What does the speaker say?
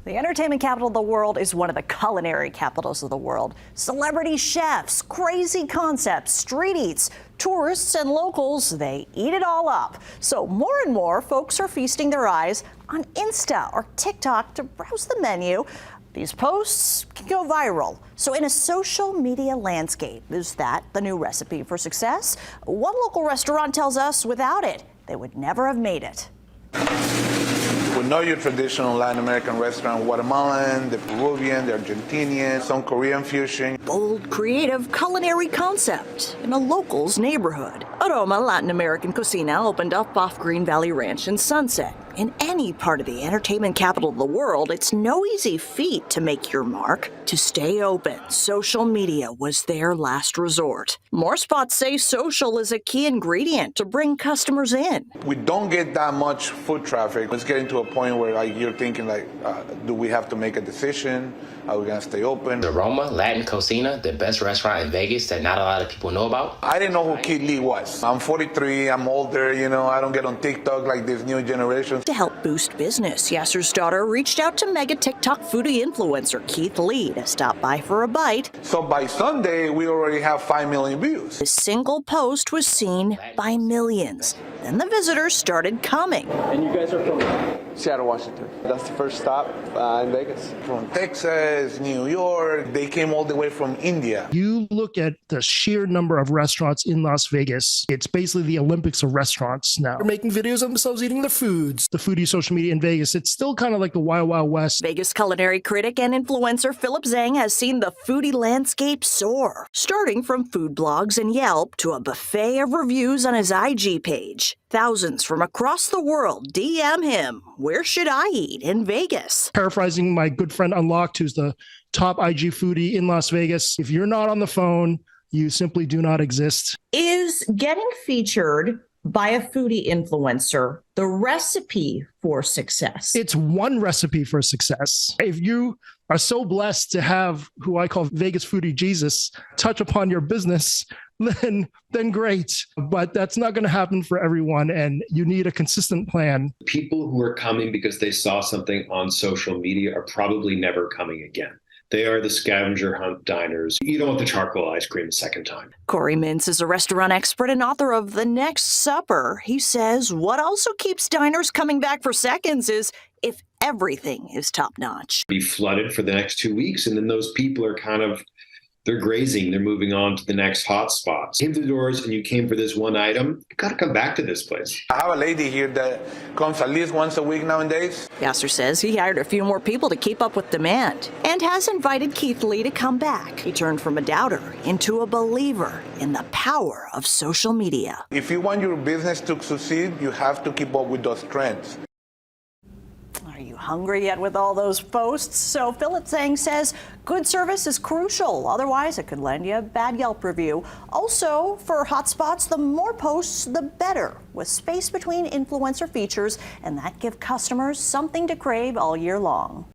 The entertainment capital of the world is one of the culinary capitals of the world. Celebrity chefs, crazy concepts, street eats, tourists and locals, they eat it all up. So more and more folks are feasting their eyes on Insta or TikTok to browse the menu. These posts can go viral. So in a social media landscape, is that the new recipe for success? One local restaurant tells us without it, they would never have made it. We know your traditional Latin American restaurant, Guatemalan, the Peruvian, the Argentinian, some Korean fusion. Bold, creative culinary concept in a local's neighborhood. Aroma Latin American Cocina opened up off Green Valley Ranch in Sunset. In any part of the entertainment capital of the world, it's no easy feat to make your mark. To stay open, social media was their last resort. More spots say social is a key ingredient to bring customers in. We don't get that much foot traffic. It's getting to a point where you're thinking do we have to make a decision? Are we gonna stay open? Aroma Latin Cocina, the best restaurant in Vegas that not a lot of people know about. I didn't know who Keith Lee was. I'm 43, I'm older, I don't get on TikTok like this new generation. To help boost business, Yasser's daughter reached out to mega TikTok foodie influencer Keith Lee to stop by for a bite. So by Sunday, we already have 5 million views. A single post was seen by millions. Then the visitors started coming. And you guys are from Seattle, Washington. That's the first stop in Vegas. From Texas, New York, they came all the way from India. You look at the sheer number of restaurants in Las Vegas, it's basically the Olympics of restaurants now. They're making videos of themselves eating their foods. The foodie social media in Vegas, it's still kind of like the Wild Wild West. Vegas culinary critic and influencer Philip Zhang has seen the foodie landscape soar, starting from food blogs and Yelp to a buffet of reviews on his IG page. Thousands from across the world DM him, "Where should I eat in Vegas?" Paraphrasing my good friend Unlocked, who's the top IG foodie in Las Vegas, if you're not on the phone, you simply do not exist. Is getting featured by a foodie influencer the recipe for success? It's one recipe for success. If you are so blessed to have who I call Vegas foodie Jesus touch upon your business, then great. But that's not going to happen for everyone, and you need a consistent plan. People who are coming because they saw something on social media are probably never coming again. They are the scavenger hunt diners. You don't want the charcoal ice cream a second time. Corey Mintz is a restaurant expert and author of The Next Supper. He says what also keeps diners coming back for seconds is if everything is top-notch. Be flooded for the next 2 weeks, and then those people are they're grazing, they're moving on to the next hot spots. Came to the doors and you came for this one item, you gotta come back to this place. I have a lady here that comes at least once a week nowadays. Yasser says he hired a few more people to keep up with demand and has invited Keith Lee to come back. He turned from a doubter into a believer in the power of social media. If you want your business to succeed, you have to keep up with those trends. Are you hungry yet with all those posts? So Philip Zhang says good service is crucial. Otherwise, it could land you a bad Yelp review. Also, for hotspots, the more posts, the better, with space between influencer features, and that give customers something to crave all year long.